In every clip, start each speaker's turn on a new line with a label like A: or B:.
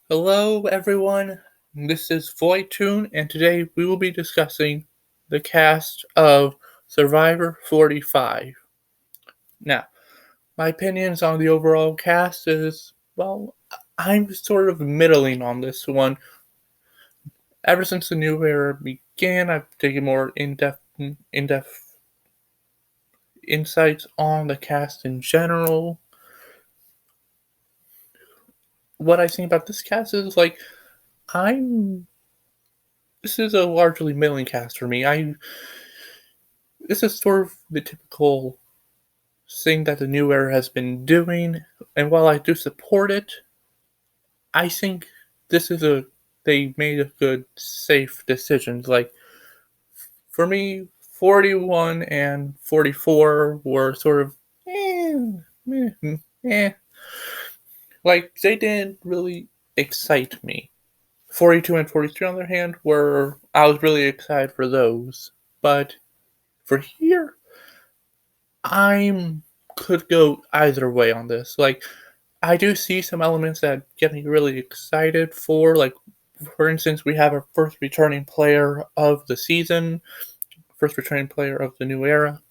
A: Hello, everyone. This is Voidtune, and today we will be discussing the cast of Survivor 45. Now, my opinions on the overall cast is, well, I'm sort of middling on this one. Ever since the new era began, I've taken more in-depth insights on the cast in general. What I think about this cast is I'm. This is a largely middling cast for me. This is sort of the typical thing that the new era has been doing, and while I do support it, I think this is a they made a good, safe decisions. Like for me, 41 and 44 were sort of eh. Like they didn't really excite me. 42 and 43, on the other hand, were I was really excited for those, but for here, I'm could go either way on this. Like I do see some elements that get me really excited for, like, for instance, we have our first returning player of the season, first returning player of the new era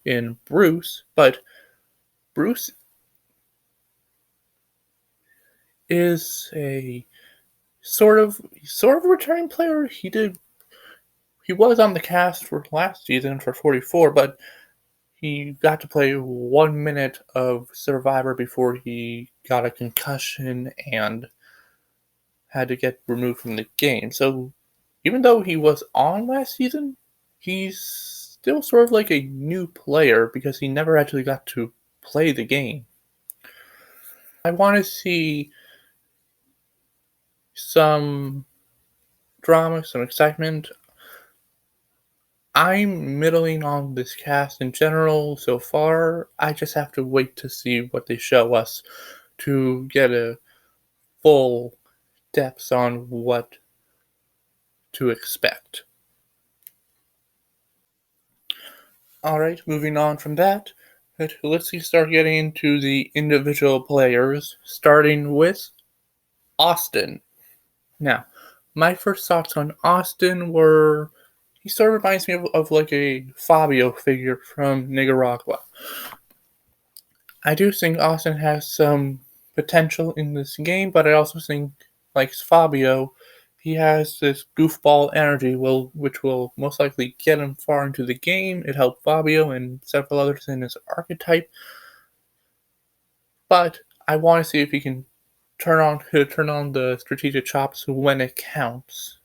A: in Bruce, but Bruce is a sort of returning player. He was on the cast for last season for 44, but he got to play 1 minute of Survivor before he got a concussion and had to get removed from the game. So even though he was on last season, he's still sort of like a new player because he never actually got to play the game. I want to see some drama, some excitement. I'm middling on this cast in general so far. I just have to wait to see what they show us to get a full depth on what to expect. Alright, moving on from that, let's start getting into the individual players, starting with Austin. Now, my first thoughts on Austin were he sort of reminds me of like a Fabio figure from Nicaragua. I do think Austin has some potential in this game, but I also think, like Fabio, he has this goofball energy which will most likely get him far into the game. It helped Fabio and several others in his archetype, but I want to see if he can turn on the strategic chops when it counts.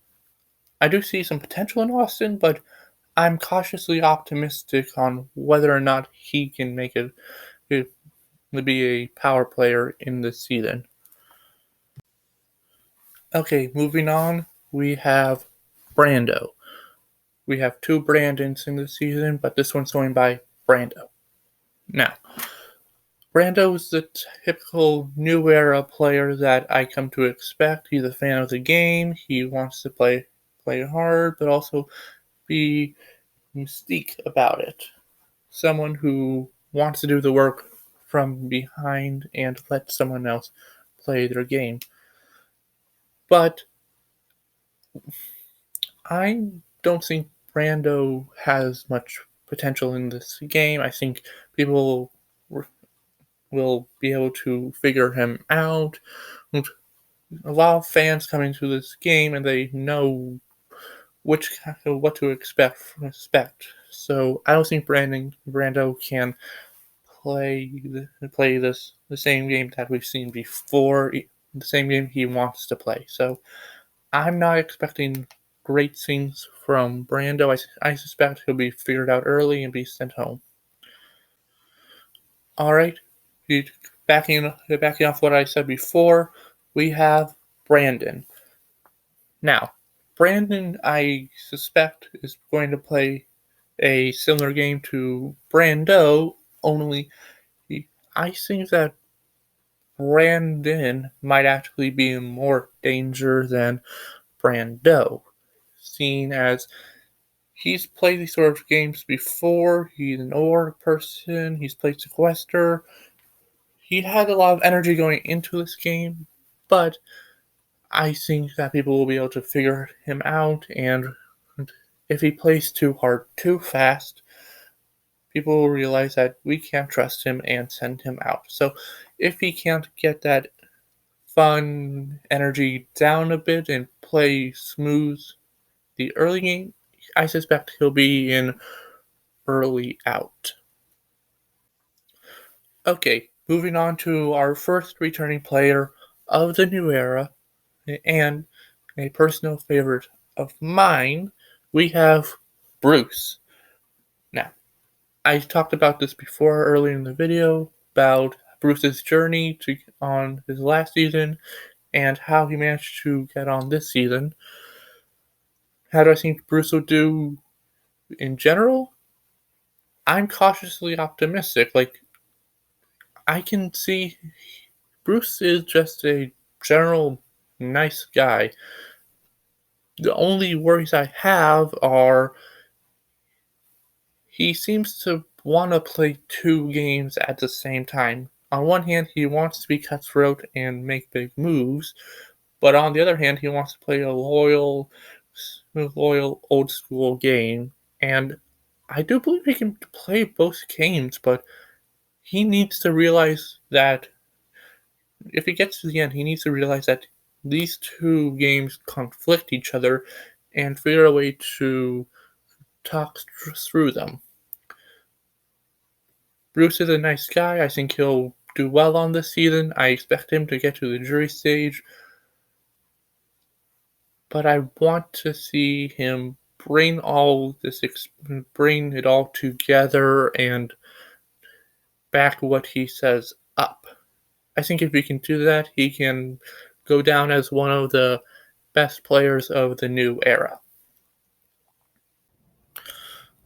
A: I do see some potential in Austin, but I'm cautiously optimistic on whether or not he can make it to be a power player in this season. Okay, moving on, we have Brando. We have two Brandons in this season, but this one's going by Brando. Now, Brando is the typical new era player that I come to expect. He's a fan of the game. He wants to play hard, but also be mystique about it. Someone who wants to do the work from behind and let someone else play their game. But I don't think Brando has much potential in this game. I think people will be able to figure him out. A lot of fans come into this game and they know what to expect. So I don't think Brando can play the same game that we've seen before, the same game he wants to play. So I'm not expecting great things from Brando. I suspect he'll be figured out early and be sent home. All right, backing off what I said before, we have Brandon. Now, Brandon, I suspect, is going to play a similar game to Brando, only I think that Brandon might actually be in more danger than Brando, seeing as he's played these sort of games before. He's an orc person. He's played Sequester. He had a lot of energy going into this game, but I think that people will be able to figure him out, and if he plays too hard too fast, people will realize that we can't trust him and send him out. So if he can't get that fun energy down a bit and play smooth the early game, I suspect he'll be in early out. Okay, moving on to our first returning player of the new era, and a personal favorite of mine, we have Bruce. Now, I talked about this before earlier in the video about Bruce's journey on his last season and how he managed to get on this season. How do I think Bruce will do in general? I'm cautiously optimistic. Like, I can see Bruce is just a general nice guy. The only worries I have are he seems to want to play two games at the same time. On one hand, he wants to be cutthroat and make big moves, but on the other hand, he wants to play a loyal old school game. And I do believe he can play both games, but he needs to realize that if he gets to the end, he needs to realize that these two games conflict each other and figure a way to talk through them. Bruce is a nice guy. I think he'll do well on this season. I expect him to get to the jury stage, but I want to see him bring it all together and back what he says up. I think if he can do that, he can go down as one of the best players of the new era.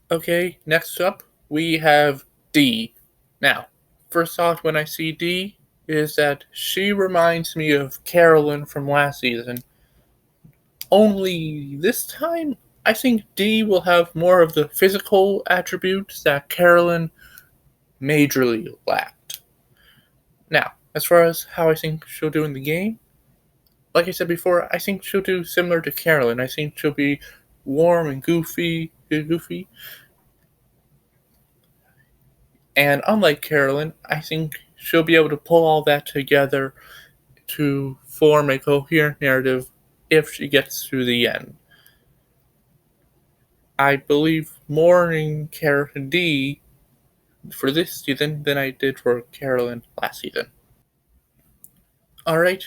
A: Okay, next up, we have Dee. Now, first thought when I see Dee is that she reminds me of Carolyn from last season. Only this time, I think Dee will have more of the physical attributes that Carolyn majorly lacked. Now, as far as how I think she'll do in the game, like I said before, I think she'll do similar to Carolyn. I think she'll be warm and goofy. And unlike Carolyn, I think she'll be able to pull all that together to form a coherent narrative if she gets to the end. I believe more in Carolyn D for this season than I did for Carolyn last season. Alright,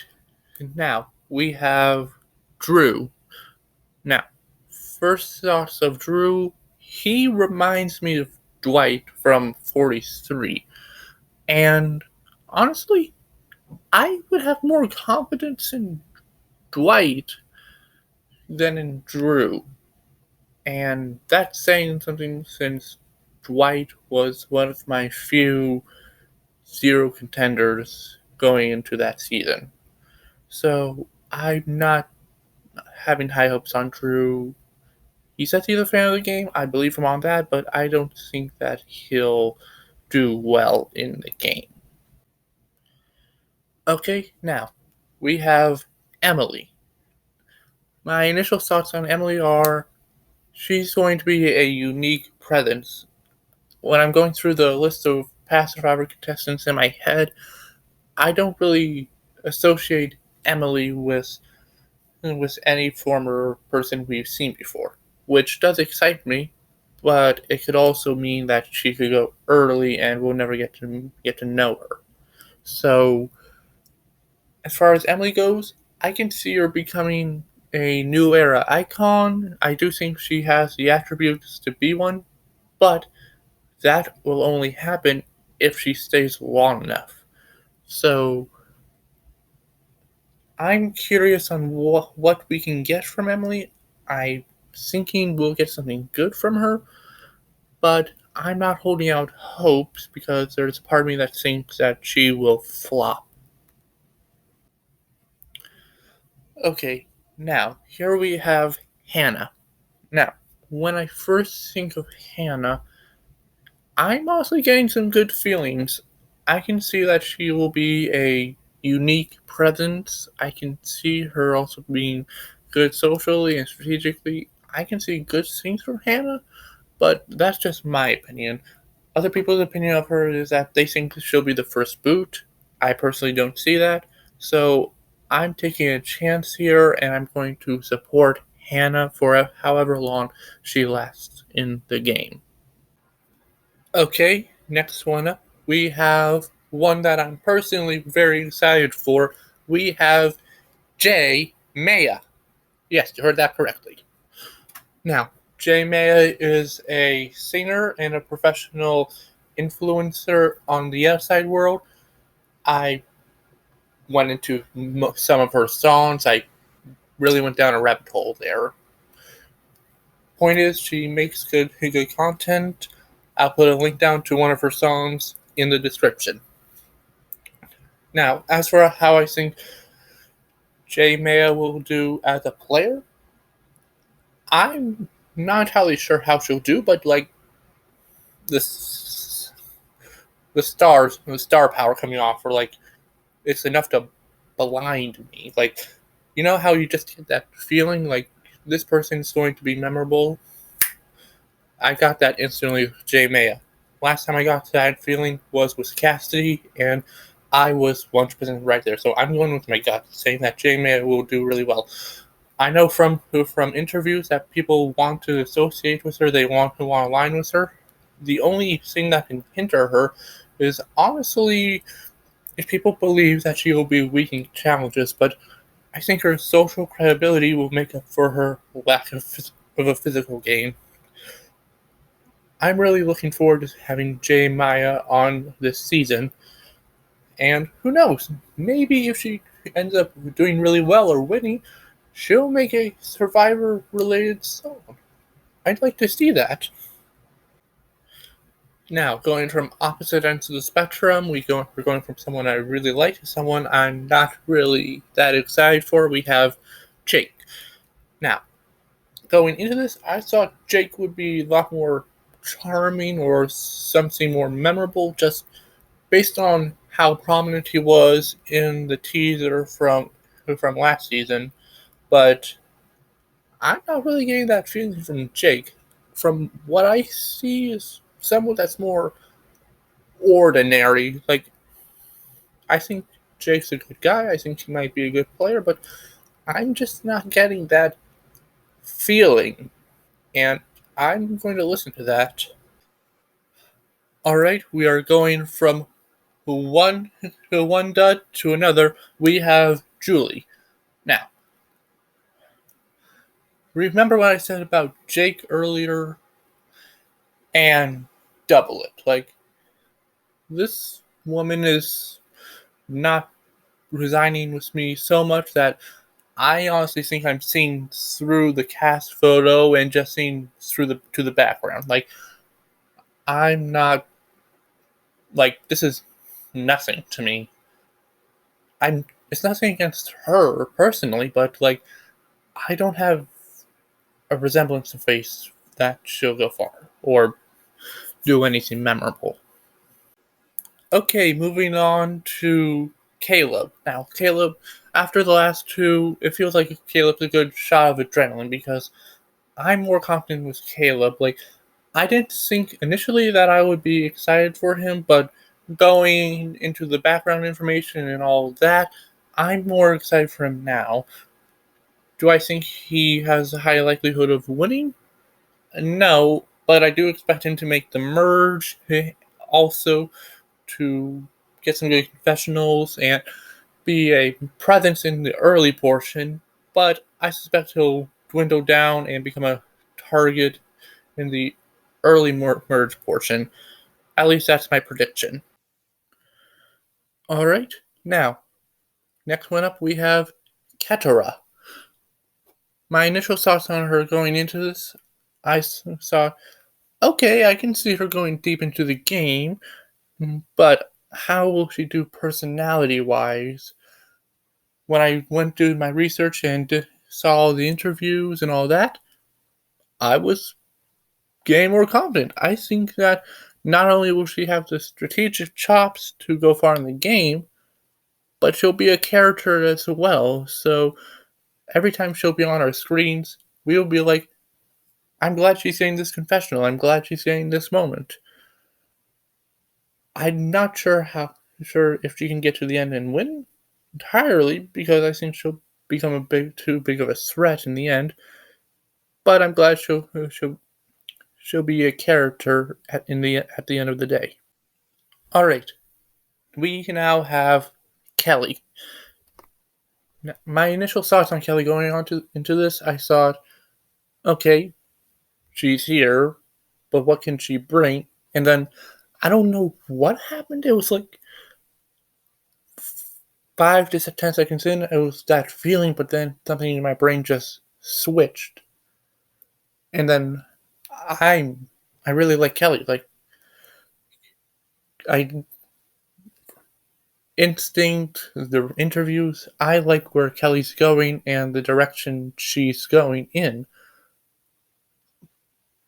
A: now we have Drew. Now, first thoughts of Drew, he reminds me of Dwight from 43. And honestly, I would have more confidence in Dwight than in Drew. And that's saying something since Dwight was one of my few zero contenders going into that season. So I'm not having high hopes on Drew. He says he's a fan of the game. I believe him on that, but I don't think that he'll do well in the game. Okay, now we have Emily. My initial thoughts on Emily are she's going to be a unique presence. When I'm going through the list of past Survivor contestants in my head, I don't really associate Emily with any former person we've seen before, which does excite me, but it could also mean that she could go early and we'll never get to know her. So, as far as Emily goes, I can see her becoming a new era icon. I do think she has the attributes to be one, but that will only happen if she stays long enough. So, I'm curious on what we can get from Emily. I'm thinking we'll get something good from her, but I'm not holding out hopes because there's a part of me that thinks that she will flop. Okay, now here we have Hannah. Now, when I first think of Hannah, I'm honestly getting some good feelings. I can see that she will be a unique presence. I can see her also being good socially and strategically. I can see good things from Hannah, but that's just my opinion. Other people's opinion of her is that they think she'll be the first boot. I personally don't see that. So I'm taking a chance here and I'm going to support Hannah for however long she lasts in the game. Okay, next one up. We have one that I'm personally very excited for. We have Jay Maya. Yes, you heard that correctly. Now, Jay Maya is a singer and a professional influencer on the outside world. I went into some of her songs. I really went down a rabbit hole there. Point is, she makes good content. I'll put a link down to one of her songs in the description. Now, as for how I think Jay Maya will do as a player, I'm not entirely sure how she'll do, but like this, the star power coming off, or like it's enough to blind me. Like, you know how you just get that feeling like this person's going to be memorable? I got that instantly with Jay Maya. Last time I got that feeling was with Cassidy, and I was 100% right there. So I'm going with my gut, saying that Jay Maya will do really well. I know from interviews that people want to associate with her, they want to align with her. The only thing that can hinder her is honestly if people believe that she will be weak in challenges, but I think her social credibility will make up for her lack of a physical game. I'm really looking forward to having Jay Maya on this season, and who knows, maybe if she ends up doing really well or winning, she'll make a Survivor related song. I'd like to see that. Now, going from opposite ends of the spectrum, we're going from someone I really like to someone I'm not really that excited for. We have Jake. Now, going into this, I thought Jake would be a lot more charming or something more memorable, just based on how prominent he was in the teaser from last season. But I'm not really getting that feeling from Jake. From what I see, is someone that's more ordinary. Like, I think Jake's a good guy. I think he might be a good player, but I'm just not getting that feeling. And I'm going to listen to that. Alright, we are going from one dud to another. We have Julie. Now, remember what I said about Jake earlier? And double it. Like, this woman is not resigning with me so much that I honestly think I'm seeing through the cast photo and just seeing through the background. Like, I'm not like, this is nothing to me. It's nothing against her personally, but like, I don't have a resemblance of face that she'll go far or do anything memorable. Okay, moving on to Caleb. Now, Caleb, after the last two, it feels like Caleb's a good shot of adrenaline because I'm more confident with Caleb. Like, I didn't think initially that I would be excited for him, but going into the background information and all that, I'm more excited for him now. Do I think he has a high likelihood of winning? No, but I do expect him to make the merge, also to get some good confessionals and be a presence in the early portion, but I suspect he'll dwindle down and become a target in the early merge portion. At least that's my prediction. Alright, now, next one up we have Ketara. My initial thoughts on her going into this, I saw, okay, I can see her going deep into the game, but how will she do personality wise? When I went through my research and saw all the interviews and all that, I was getting more confident. I think that not only will she have the strategic chops to go far in the game, but she'll be a character as well. So every time she'll be on our screens, we'll be like, I'm glad she's saying this confessional. I'm glad she's saying this moment. I'm not sure if she can get to the end and win entirely because I think she'll become a bit too big of a threat in the end. But I'm glad she'll be a character at the end of the day. All right, we now have Kelly. Now, my initial thoughts on Kelly going on into this, I thought, okay, she's here, but what can she bring? And then I don't know what happened. It was like 5 to 10 seconds in, it was that feeling, but then something in my brain just switched, and then I I really like Kelly. Like I instinct the interviews. I like where Kelly's going and the direction she's going in.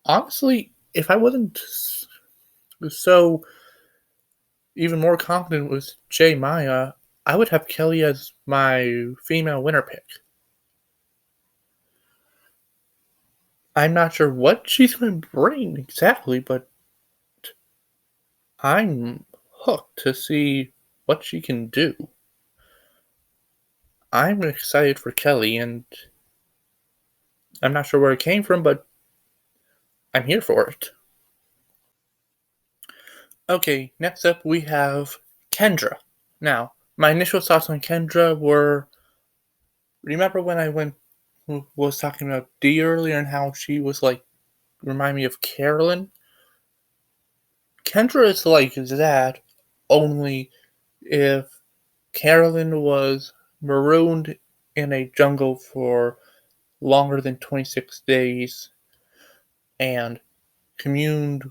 A: Honestly, if I wasn't so even more confident with Jay Maya, I would have Kelly as my female winner pick. I'm not sure what she's going to bring exactly, but I'm hooked to see what she can do. I'm excited for Kelly, and I'm not sure where it came from, but I'm here for it. Okay, next up we have Kendra. Now, my initial thoughts on Kendra were remember when I was talking about Dee earlier and how she was like remind me of Carolyn? Kendra is like that, only if Carolyn was marooned in a jungle for longer than 26 days and communed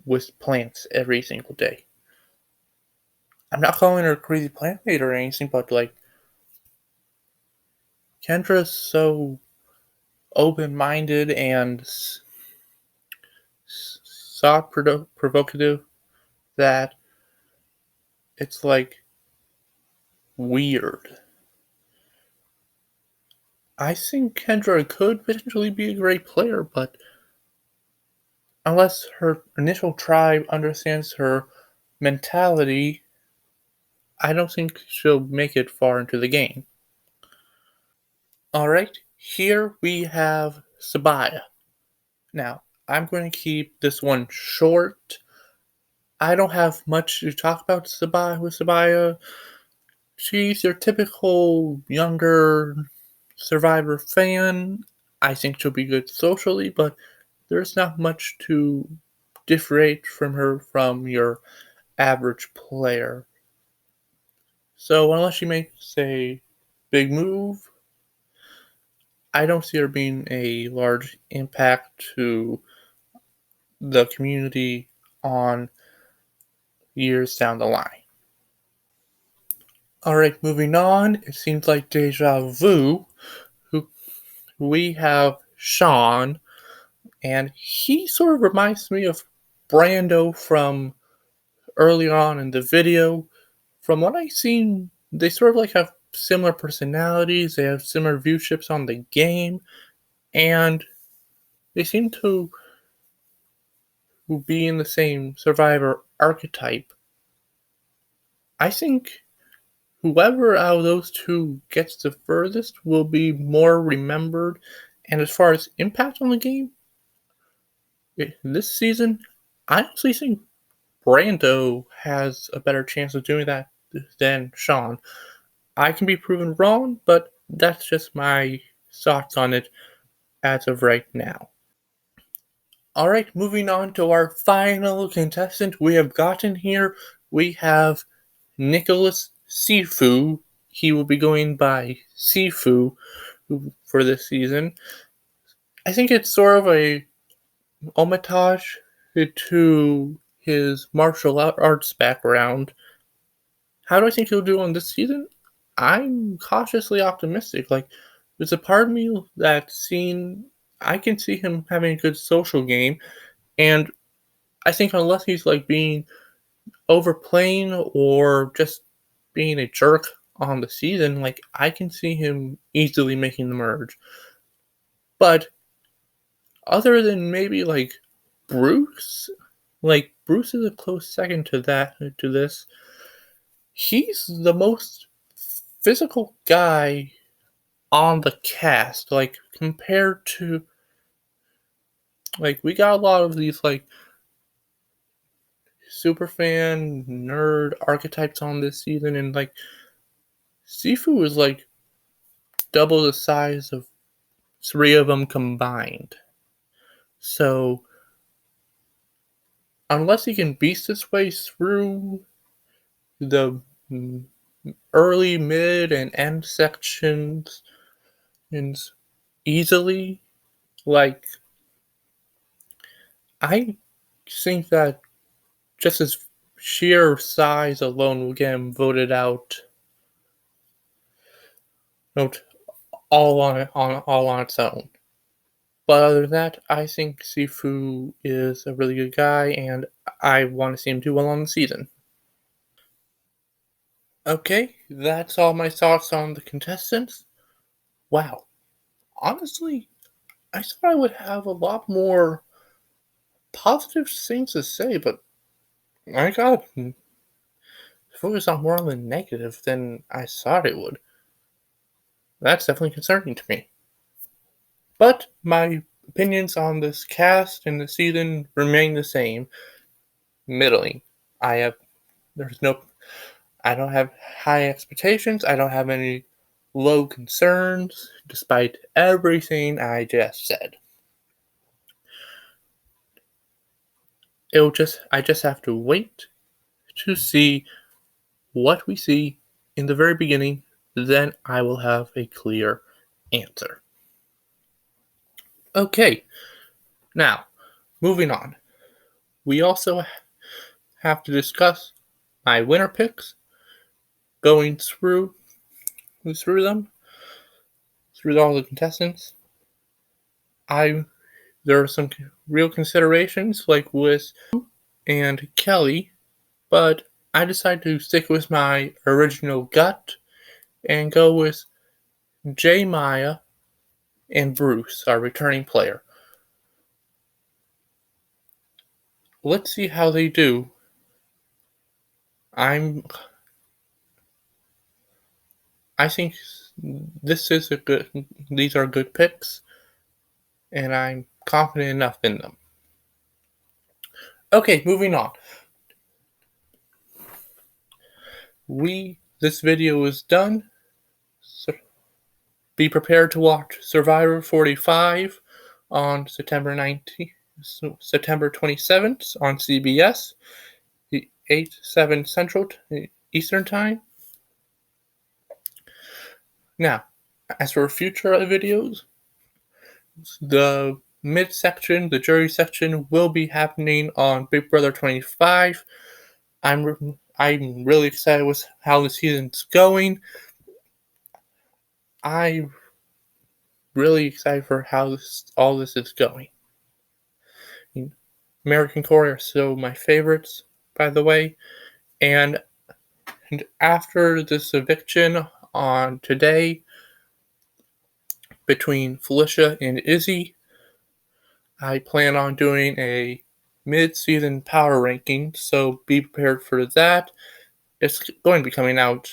A: with plants every single day. I'm not calling her a crazy plant maid or anything, but like Kendra's so open-minded and thought provocative that it's like weird. I think Kendra could potentially be a great player, but unless her initial tribe understands her mentality, I don't think she'll make it far into the game. Alright, here we have Sabaya. Now, I'm going to keep this one short. I don't have much to talk about Sabaya. She's your typical younger Survivor fan. I think she'll be good socially, but there's not much to differentiate from her from your average player. So unless she makes a big move, I don't see her being a large impact to the community on years down the line. Alright, moving on. It seems like Deja Vu, who we have Sean, and he sort of reminds me of Brando from earlier on in the video. From what I've seen, they sort of like have similar personalities, they have similar viewships on the game, and they seem to be in the same survivor archetype. I think whoever out of those two gets the furthest will be more remembered. And as far as impact on the game, this season, I honestly think Brando has a better chance of doing that than Sean. I can be proven wrong, but that's just my thoughts on it as of right now. Alright, moving on to our final contestant we have gotten here. We have Nicholas Sifu. He will be going by Sifu for this season. I think it's sort of a homage to his martial arts background. How do I think he'll do on this season? I'm cautiously optimistic. Like, there's a part of me I can see him having a good social game, and I think unless he's like being overplaying or just being a jerk on the season, like, I can see him easily making the merge. But other than maybe, like, Bruce, like, Bruce is a close second to this. He's the most physical guy on the cast, like, compared to, like, we got a lot of these, like, super fan nerd archetypes on this season, and, like, Sifu is, like, double the size of three of them combined. So, unless he can beast his way through the early, mid, and end sections easily, like, I think that just his sheer size alone will get him voted out, out all on its own. But other than that, I think Sifu is a really good guy, and I want to see him do well on the season. Okay, that's all my thoughts on the contestants. Wow, honestly, I thought I would have a lot more positive things to say, but I got focus on more on the negative than I thought it would. That's definitely concerning to me. But my opinions on this cast and the season remain the same. Middling. I have there's no I don't have high expectations. I don't have any low concerns, despite everything I just said. I just have to wait to see what we see in the very beginning, then I will have a clear answer. Okay, now, moving on. We also have to discuss my winner picks, going through them, through all the contestants. There are some real considerations, like with and Kelly, but I decided to stick with my original gut and go with J. Maya and Bruce, our returning player. Let's see how they do. I think these are good picks, and I'm confident enough in them. Okay, moving on. This video is done. So be prepared to watch Survivor 45 on September 27th on CBS, 8/7 Central Eastern Time. Now, as for future videos, the the jury section, will be happening on Big Brother 25. I'm really excited with how the season's going. I'm really excited for how all this is going. American Corey are still my favorites, by the way. And after this eviction on today between Felicia and Izzy, I plan on doing a mid-season power ranking, so be prepared for that. It's going to be coming out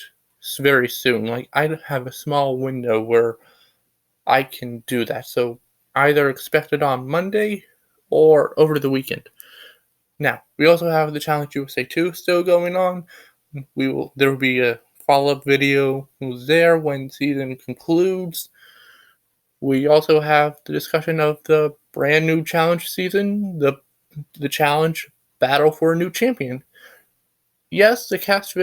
A: very soon. Like, I have a small window where I can do that, so either expect it on Monday or over the weekend. Now, we also have the Challenge USA 2 still going on. There will be a follow-up video there when season concludes. We also have the discussion of the brand new challenge season, the challenge battle for a new champion. Yes, the cast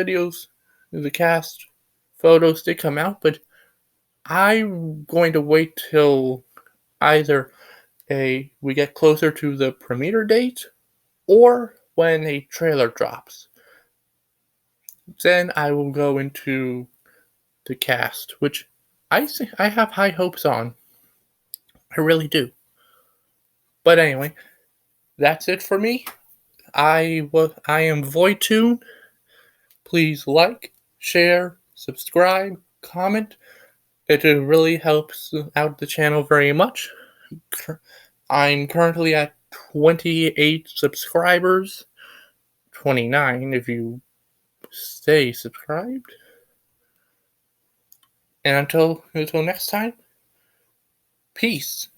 A: photos did come out, but I'm going to wait till either we get closer to the premiere date or when a trailer drops. Then I will go into the cast, which I have high hopes on. I really do. But anyway, that's it for me. I am Voidtune. Please like, share, subscribe, comment. It really helps out the channel very much. I'm currently at 28 subscribers. 29 if you stay subscribed. And until next time, peace.